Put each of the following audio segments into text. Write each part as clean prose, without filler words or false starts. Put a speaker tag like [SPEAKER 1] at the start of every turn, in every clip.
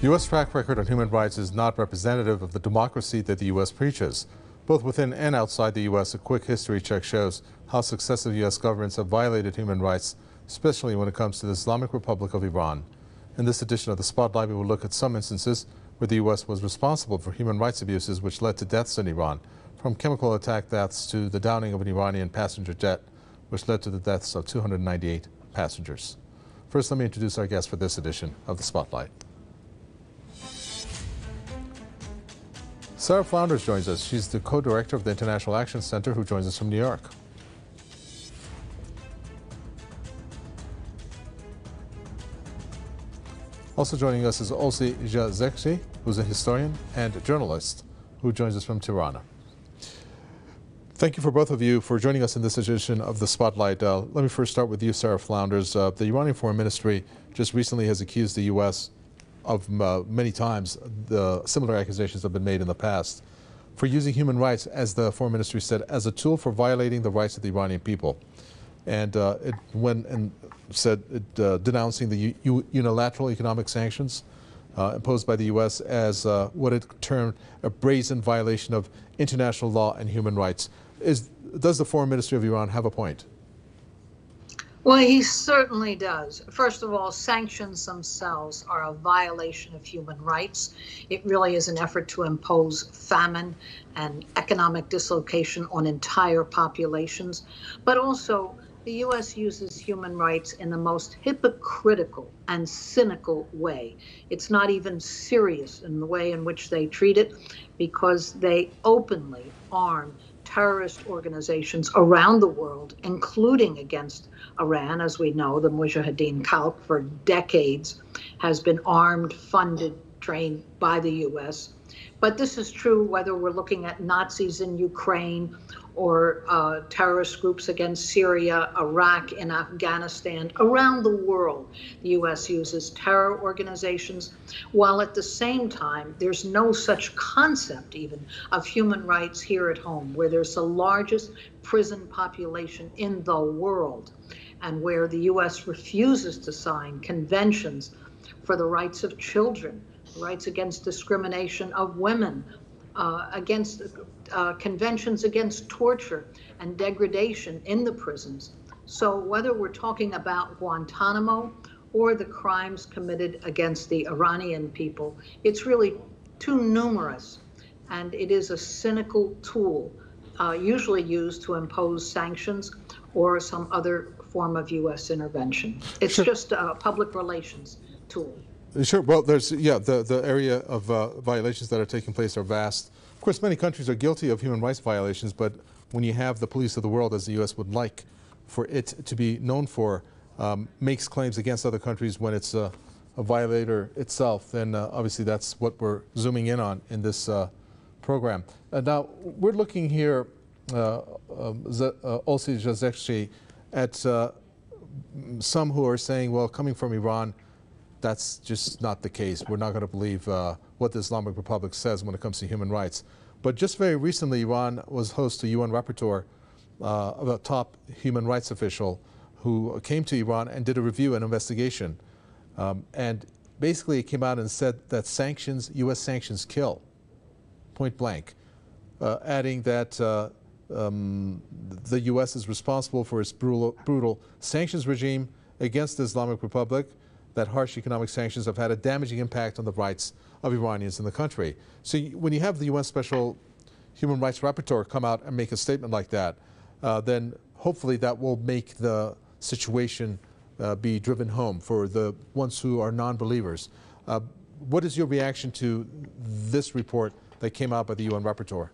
[SPEAKER 1] The U.S. track record on human rights is not representative of the democracy that the U.S. preaches. Both within and outside the U.S., a quick history check shows how successive U.S. governments have violated human rights, especially when it comes to the Islamic Republic of Iran. In this edition of the Spotlight, we will look at some instances where the U.S. was responsible for human rights abuses which led to deaths in Iran, from chemical attack deaths to the downing of an Iranian passenger jet, which led to the deaths of 298 passengers. First, let me introduce our guest for this edition of the Spotlight. Sara Flounders joins us. She's the co-director of the International Action Center, who joins us from New York. Also joining us is Olsi Jazexhi, who's a historian and journalist, who joins us from Tirana. Thank you for both of you for joining us in this edition of the Spotlight. Let me first start with you, Sara Flounders. The Iranian Foreign Ministry just recently has accused the U.S. of many times the similar accusations have been made in the past for using human rights, as the Foreign Ministry said, as a tool for violating the rights of the Iranian people. And it went and said denouncing the unilateral economic sanctions imposed by the U.S. as what it termed a brazen violation of international law and human rights. Does the Foreign Ministry of Iran have a point?
[SPEAKER 2] Well, he certainly does. First of all, sanctions themselves are a violation of human rights. It really is an effort to impose famine and economic dislocation on entire populations. But also, the U.S. uses human rights in the most hypocritical and cynical way. It's not even serious in the way in which they treat it, because they openly arm terrorist organizations around the world, including against Iran. As we know, the Mujahideen Khalq for decades has been armed, funded, trained by the U.S. But this is true whether we're looking at Nazis in Ukraine or terrorist groups against Syria, Iraq, and Afghanistan. Around the world, the U.S. uses terror organizations, while at the same time, there's no such concept even of human rights here at home, where there's the largest prison population in the world, and where the U.S. refuses to sign conventions for the rights of children, rights against discrimination of women, against conventions against torture and degradation in the prisons. So whether we're talking about Guantanamo or the crimes committed against the Iranian people, it's really too numerous, and it is a cynical tool usually used to impose sanctions or some other form of U.S. intervention. It's just a public relations tool.
[SPEAKER 1] Sure. Well, there's, the area of violations that are taking place are vast. Of course, many countries are guilty of human rights violations, but when you have the police of the world, as the U.S. would like for it to be known for, makes claims against other countries when it's a violator itself, then obviously that's what we're zooming in on in this program. Now, we're looking here, Olsi Jazexhi, at some who are saying, well, coming from Iran, that's just not the case. We're not going to believe what the Islamic Republic says when it comes to human rights. But just very recently, Iran was host to UN rapporteur, a top human rights official, who came to Iran and did a review and investigation. And basically, it came out and said that sanctions, U.S. sanctions, kill, point blank, adding that the U.S. is responsible for its brutal sanctions regime against the Islamic Republic, that harsh economic sanctions have had a damaging impact on the rights of Iranians in the country. So when you have the UN Special Human Rights Rapporteur come out and make a statement like that, then hopefully that will make the situation be driven home for the ones who are non-believers. What is your reaction to this report that came out by the UN Rapporteur?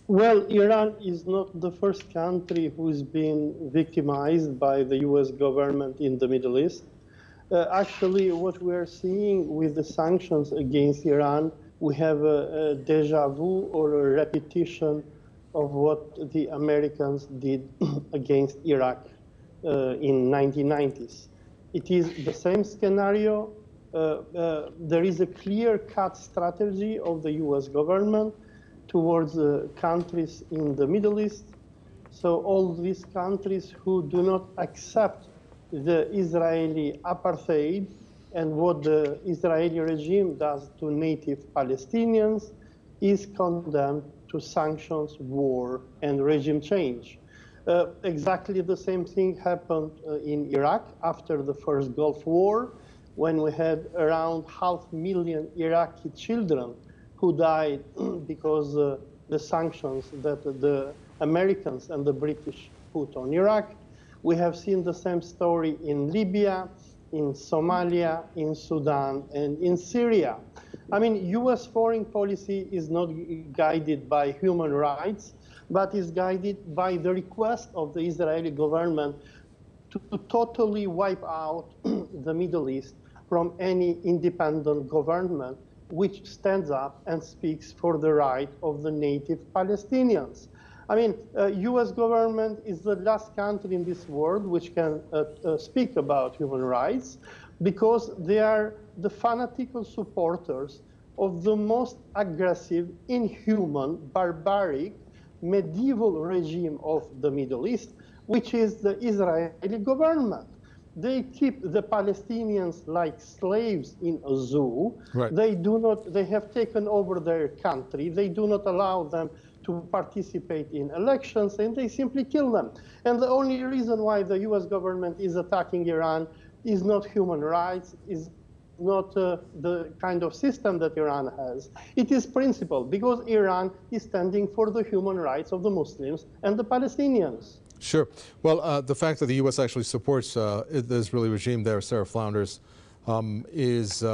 [SPEAKER 3] Well, Iran is not the first country who's been victimized by the U.S. government in the Middle East. Actually, what we are seeing with the sanctions against Iran, we have a deja vu or a repetition of what the Americans did against Iraq in 1990s. It is the same scenario. There is a clear-cut strategy of the U.S. government towards countries in the Middle East. So all these countries who do not accept the Israeli apartheid and what the Israeli regime does to native Palestinians is condemned to sanctions, war, and regime change. Exactly the same thing happened in Iraq after the first Gulf War, when we had around 500,000 Iraqi children who died because the sanctions that the Americans and the British put on Iraq. We have seen the same story in Libya, in Somalia, in Sudan, and in Syria. I mean, US foreign policy is not guided by human rights, but is guided by the request of the Israeli government to totally wipe out the Middle East from any independent government which stands up and speaks for the right of the native Palestinians. I mean, US government is the last country in this world which can speak about human rights, because they are the fanatical supporters of the most aggressive, inhuman, barbaric, medieval regime of the Middle East, which is the Israeli government. They keep the Palestinians like slaves in a zoo.
[SPEAKER 1] Right.
[SPEAKER 3] They have taken over their country. They do not allow them to participate in elections, and they simply kill them. And the only reason why the US government is attacking Iran is not human rights, is not the kind of system that Iran has. It is principle, because Iran is standing for the human rights of the Muslims and the Palestinians.
[SPEAKER 1] Sure. Well, the fact that the U.S. actually supports the Israeli regime there, Sara Flounders, is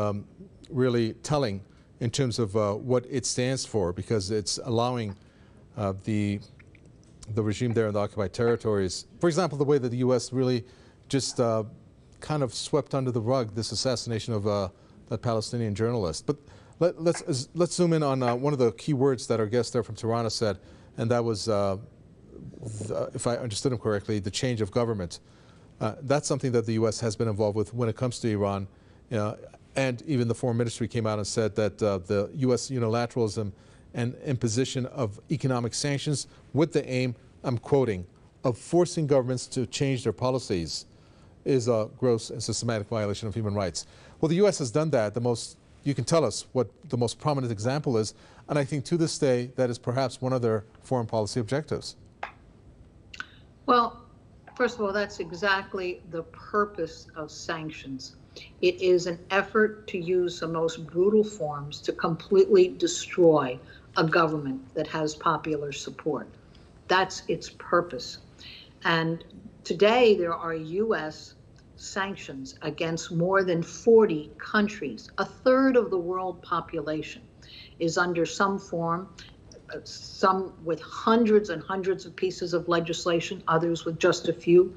[SPEAKER 1] really telling in terms of what it stands for, because it's allowing the regime there in the occupied territories. For example, the way that the U.S. really just kind of swept under the rug this assassination of that Palestinian journalist. But let's zoom in on one of the key words that our guest there from Tirana said, and that was, if I understood him correctly, the change of government. That's something that the U.S. has been involved with when it comes to Iran. And even the foreign ministry came out and said that the U.S. unilateralism and imposition of economic sanctions with the aim, I'm quoting, of forcing governments to change their policies is a gross and systematic violation of human rights. Well, the U.S. has done that. You can tell us what the most prominent example is, and I think to this day that is perhaps one of their foreign policy objectives.
[SPEAKER 2] Well, first of all, that's exactly the purpose of sanctions. It is an effort to use the most brutal forms to completely destroy a government that has popular support. That's its purpose. And today there are U.S. sanctions against more than 40 countries. A third of the world population is under some form, some with hundreds and hundreds of pieces of legislation, others with just a few.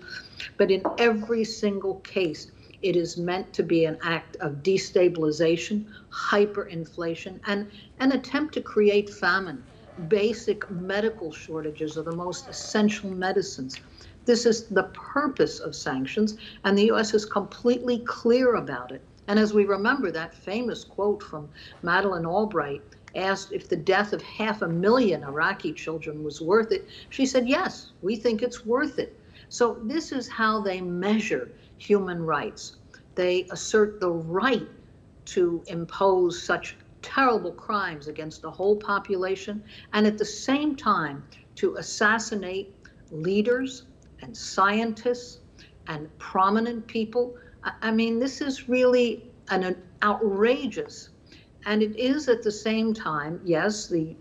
[SPEAKER 2] But in every single case, it is meant to be an act of destabilization, hyperinflation, and an attempt to create famine. Basic medical shortages of the most essential medicines. This is the purpose of sanctions, and the U.S. is completely clear about it. And as we remember that famous quote from Madeleine Albright, asked if the death of 500,000 Iraqi children was worth it, she said, yes, we think it's worth it. So this is how they measure human rights. They assert the right to impose such terrible crimes against the whole population, and at the same time to assassinate leaders and scientists and prominent people. I mean, this is really an outrageous, and it is at the same time, yes, the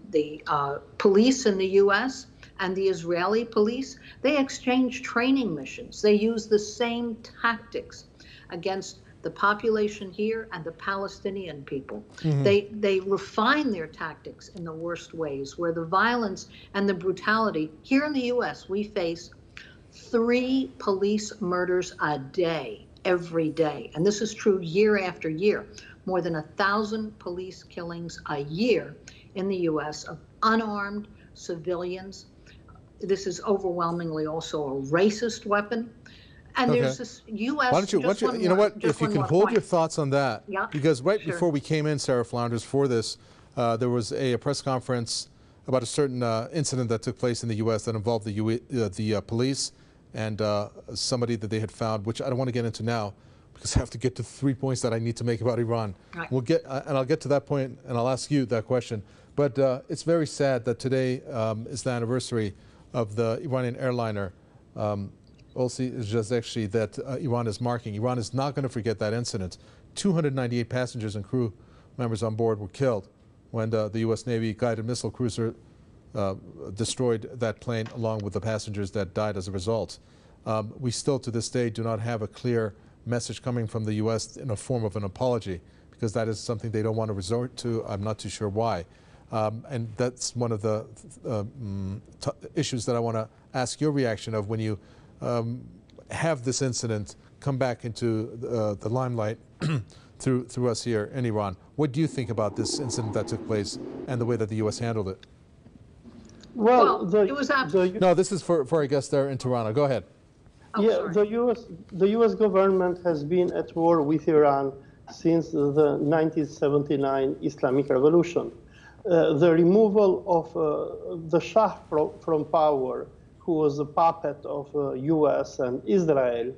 [SPEAKER 2] police in the U.S. and the Israeli police, they exchange training missions. They use the same tactics against the population here and the Palestinian people. Mm-hmm. They refine their tactics in the worst ways, where the violence and the brutality, here in the U.S., we face 3 police murders a day, every day. And this is true year after year. More than 1,000 police killings a year in the U.S. of unarmed civilians. This is overwhelmingly also a racist weapon. And there's this U.S.
[SPEAKER 1] Why don't you, if you can hold your thoughts on that, because before we came in, Sara Flounders, for this, there was a press conference about a certain incident that took place in the U.S. that involved the police and somebody that they had found, which I don't want to get into now, because I have to get to 3 points that I need to make about Iran.
[SPEAKER 2] Right.
[SPEAKER 1] We'll get, and I'll get to that point, and I'll ask you that question. But it's very sad that today is the anniversary of the Iranian airliner Olsi Jazexhi that Iran is marking. Iran is not going to forget that incident. 298 passengers and crew members on board were killed when the U.S. Navy guided missile cruiser destroyed that plane along with the passengers that died as a result. We still to this day do not have a clear message coming from the U.S. in a form of an apology, because that is something they don't want to resort to. I'm not too sure why. And that's one of the issues that I want to ask your reaction of when you have this incident come back into the limelight through us here in Iran. What do you think about this incident that took place and the way that the U.S. handled it?
[SPEAKER 3] Well,
[SPEAKER 2] it was
[SPEAKER 1] no, this is for our guests there in Toronto. Go ahead.
[SPEAKER 2] Oh,
[SPEAKER 3] yeah, the U.S. government has been at war with Iran since the 1979 Islamic Revolution. The removal of the Shah from power, who was a puppet of U.S. and Israel,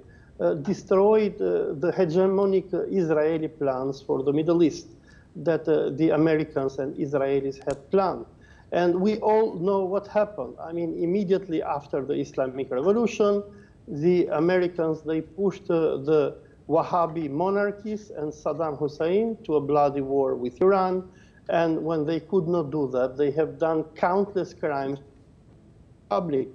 [SPEAKER 3] destroyed the hegemonic Israeli plans for the Middle East that the Americans and Israelis had planned. And we all know what happened. I mean, immediately after the Islamic Revolution, the Americans, they pushed the Wahhabi monarchies and Saddam Hussein to a bloody war with Iran. And when they could not do that, they have done countless crimes public.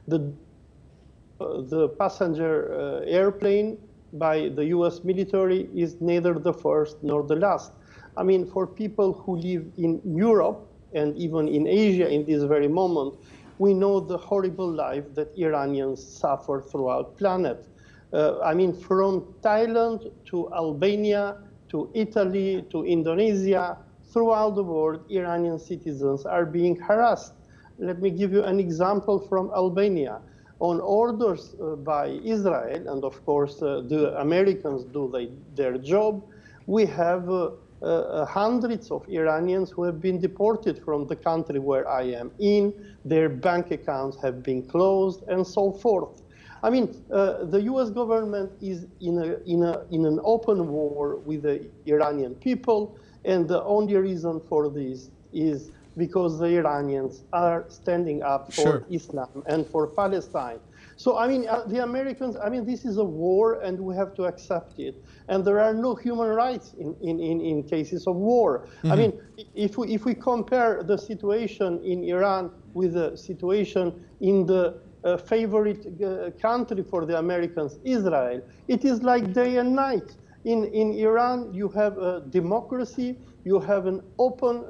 [SPEAKER 3] The passenger airplane by the US military is neither the first nor the last. I mean, for people who live in Europe and even in Asia in this very moment, we know the horrible life that Iranians suffer throughout the planet. I mean, from Thailand to Albania, to Italy, to Indonesia, throughout the world, Iranian citizens are being harassed. Let me give you an example from Albania. On orders by Israel, and of course the Americans do their job, we have hundreds of Iranians who have been deported from the country where I am in. Their bank accounts have been closed, and so forth. I mean, the U.S. government is in an open war with the Iranian people, and the only reason for this is because the Iranians are standing up for Islam and for Palestine. So, I mean, the Americans, I mean, this is a war and we have to accept it. And there are no human rights in cases of war. Mm-hmm. I mean, if we compare the situation in Iran with the situation in the favorite country for the Americans, Israel, it is like day and night. In Iran, you have a democracy, you have an open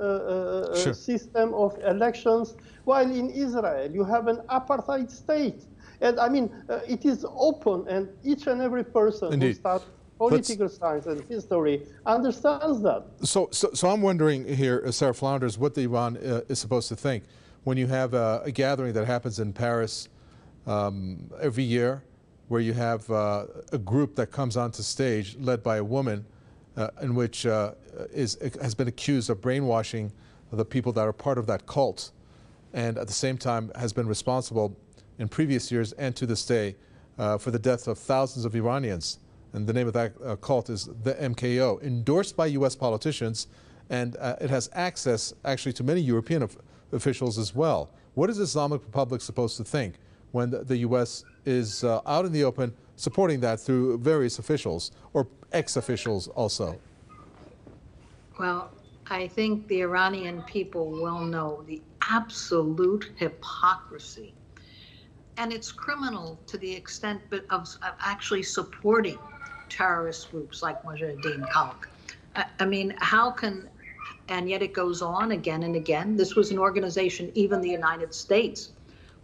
[SPEAKER 3] system of elections, while in Israel, you have an apartheid state. And I mean, it is open, and each and every person who studies political science and history understands that. So
[SPEAKER 1] I'm wondering here, Sara Flounders, what the Iran is supposed to think when you have a gathering that happens in Paris every year, where you have a group that comes onto stage led by a woman in which has been accused of brainwashing the people that are part of that cult, and at the same time has been responsible in previous years and to this day for the death of thousands of Iranians. And the name of that cult is the MKO, endorsed by U.S. politicians, and it has access actually to many European officials as well. What is the Islamic Republic supposed to think when the U.S. is out in the open supporting that through various officials or ex-officials also?
[SPEAKER 2] Well, I think the Iranian people will know the absolute hypocrisy. And it's criminal to the extent of actually supporting terrorist groups like Mujahideen Khalq. I mean, how can, and yet it goes on again and again. This was an organization, even the United States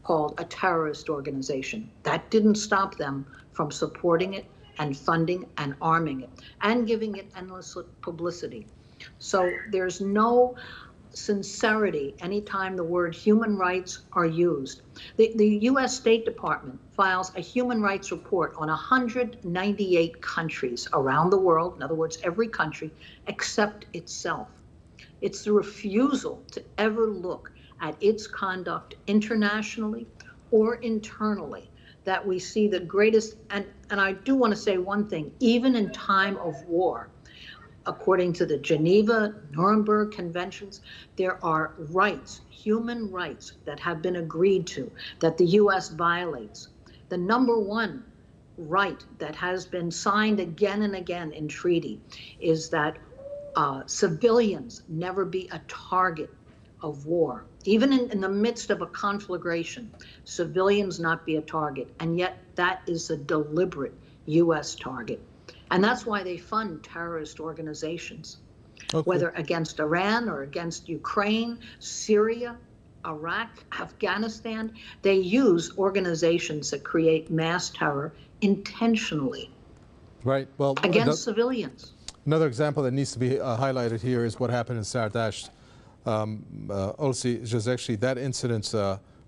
[SPEAKER 2] called a terrorist organization. That didn't stop them from supporting it and funding and arming it and giving it endless publicity. So there's no sincerity anytime the word human rights are used. The U.S. State Department files a human rights report on 198 countries around the world, in other words, every country except itself. It's the refusal to ever look at its conduct internationally or internally that we see the greatest, and I do want to say one thing, even in time of war, according to the Geneva, Nuremberg conventions, there are rights, human rights, that have been agreed to, that the U.S. violates. The number one right that has been signed again and again in treaty is that civilians never be a target of war. Even in the midst of a conflagration, civilians not be a target. And yet that is a deliberate U.S. target. And that's why they fund terrorist organizations, whether against Iran or against Ukraine, Syria, Iraq, Afghanistan. They use organizations that create mass terror intentionally against civilians.
[SPEAKER 1] Another example that needs to be highlighted here is what happened in Sardasht. Olsi Jazexhi, that incident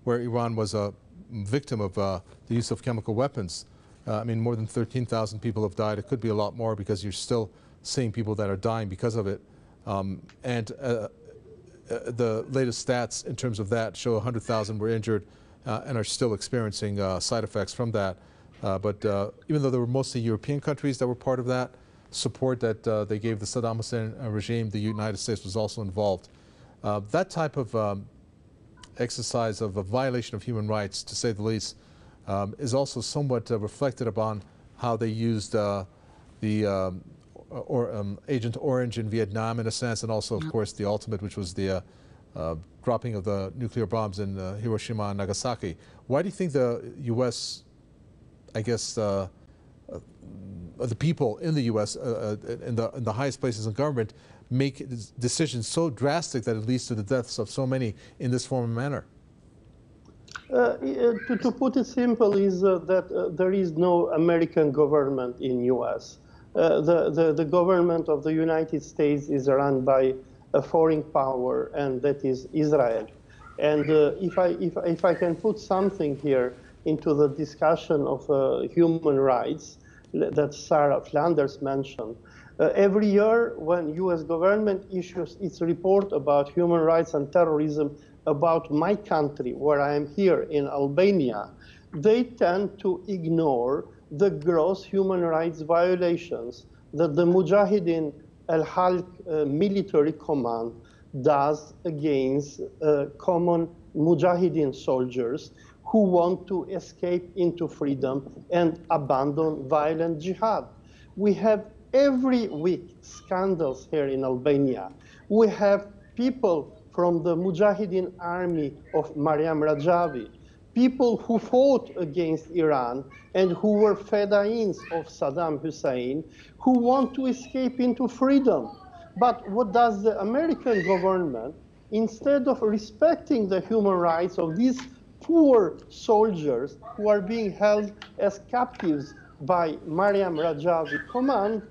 [SPEAKER 1] where Iran was a victim of the use of chemical weapons. I mean, more than 13,000 people have died. It could be a lot more because you're still seeing people that are dying because of it. The latest stats in terms of that show 100,000 were injured and are still experiencing side effects from that. But even though there were mostly European countries that were part of that support that they gave the Saddam Hussein regime, the United States was also involved. That type of exercise of a violation of human rights, to say the least, is also somewhat reflected upon how they used Agent Orange in Vietnam, in a sense, and also, of course, the ultimate, which was the dropping of the nuclear bombs in Hiroshima and Nagasaki. Why do you think the U.S., I guess, the people in the U.S., in the highest places in government, make decisions so drastic that it leads to the deaths of so many in this form and manner?
[SPEAKER 3] To put it simple, is that there is no American government in U.S. The government of the United States is run by a foreign power, and that is Israel. And if I can put something here into the discussion of human rights that Sara Flounders mentioned, every year when U.S. government issues its report about human rights and terrorism about my country, where I am here in Albania, they tend to ignore the gross human rights violations that the Mujahideen al-Halq military command does against common Mujahideen soldiers who want to escape into freedom and abandon violent jihad. We have every week scandals here in Albania. We have people from the Mujahideen army of Mariam Rajavi, people who fought against Iran and who were fedayins of Saddam Hussein, who want to escape into freedom. But what does the American government, instead of respecting the human rights of these poor soldiers who are being held as captives by Mariam Rajavi command,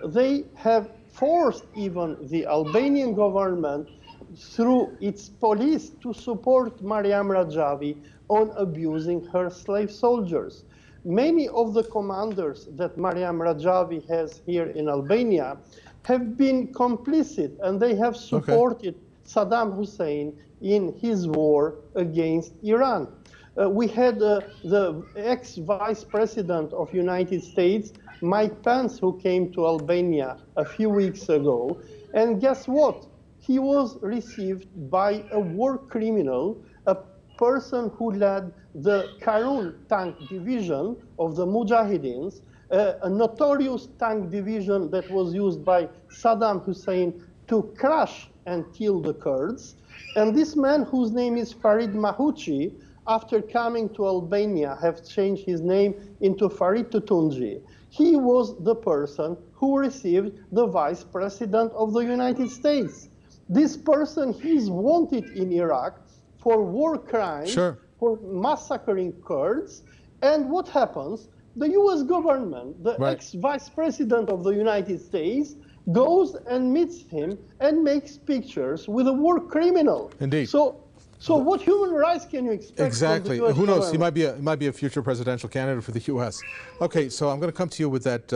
[SPEAKER 3] they have forced even the Albanian government through its police to support Mariam Rajavi on abusing her slave soldiers. Many of the commanders that Mariam Rajavi has here in Albania have been complicit, and they have supported Saddam Hussein in his war against Iran. We had the ex-vice president of United States, Mike Pence, who came to Albania a few weeks ago, and guess what? He was received by a war criminal, a person who led the Karun tank division of the Mujahideens, a notorious tank division that was used by Saddam Hussein to crush and kill the Kurds. And this man, whose name is Farid Mahuchi, after coming to Albania, have changed his name into Farid Tutunji. He was the person who received the vice president of the United States. This person, he's wanted in Iraq for war crimes, for massacring Kurds. And what happens? The US government, the ex-vice president of the United States, goes and meets him and makes pictures with a war criminal.
[SPEAKER 1] Indeed.
[SPEAKER 3] So what human rights can you expect?
[SPEAKER 1] Exactly.
[SPEAKER 3] From the US
[SPEAKER 1] Who knows?
[SPEAKER 3] government?
[SPEAKER 1] He might be a future presidential candidate for the U.S. Okay, so I'm going to come to you with that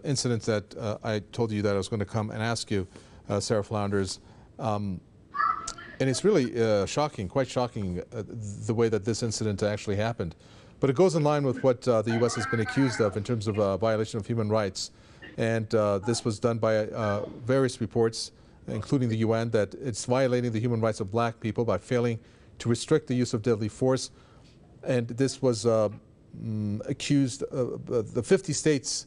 [SPEAKER 1] incident that I told you that I was going to come and ask you, Sara Flounders. And it's really shocking, quite shocking, the way that this incident actually happened. But it goes in line with what the U.S. has been accused of in terms of violation of human rights. And this was done by various reports, including the UN, that it's violating the human rights of black people by failing to restrict the use of deadly force. And this was accused, the 50 states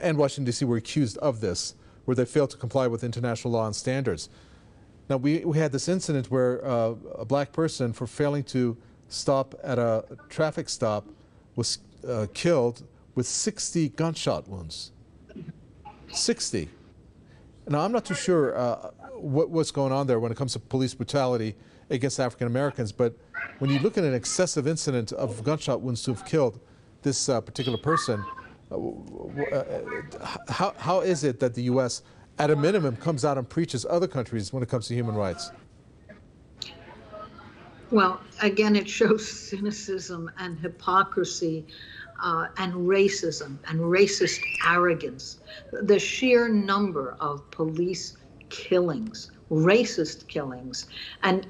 [SPEAKER 1] and Washington, D.C. were accused of this, where they failed to comply with international law and standards. Now, we had this incident where a black person, for failing to stop at a traffic stop, was killed with 60 gunshot wounds. 60. Now, I'm not too sure what's going on there when it comes to police brutality against African Americans, but when you look at an excessive incident of gunshot wounds to have killed this particular person, how is it that the U.S., at a minimum, comes out and preaches other countries when it comes to human rights?
[SPEAKER 2] Well, again, it shows cynicism and hypocrisy and racism and racist arrogance. The sheer number of police killings, racist killings, and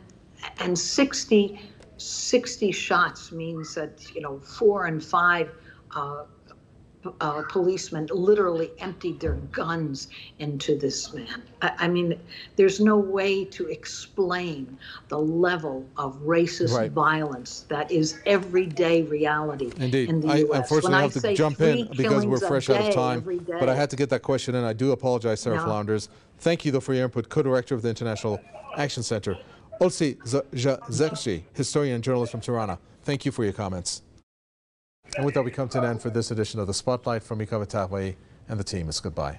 [SPEAKER 2] 60 shots means that, 4 and 5 policemen literally emptied their guns into this man. I mean, there's no way to explain the level of racist violence that is everyday reality in the U.S.
[SPEAKER 1] I unfortunately have to jump in because we're fresh out of time, but I had to get that question in. I do apologize, Sara Flounders. Thank you, though, for your input. Co-director of the International Action Center, Olsi Jazexhi, historian and journalist from Tirana. Thank you for your comments. And with that, we come to an end for this edition of The Spotlight. From Mika Vatahway and the team, it's goodbye.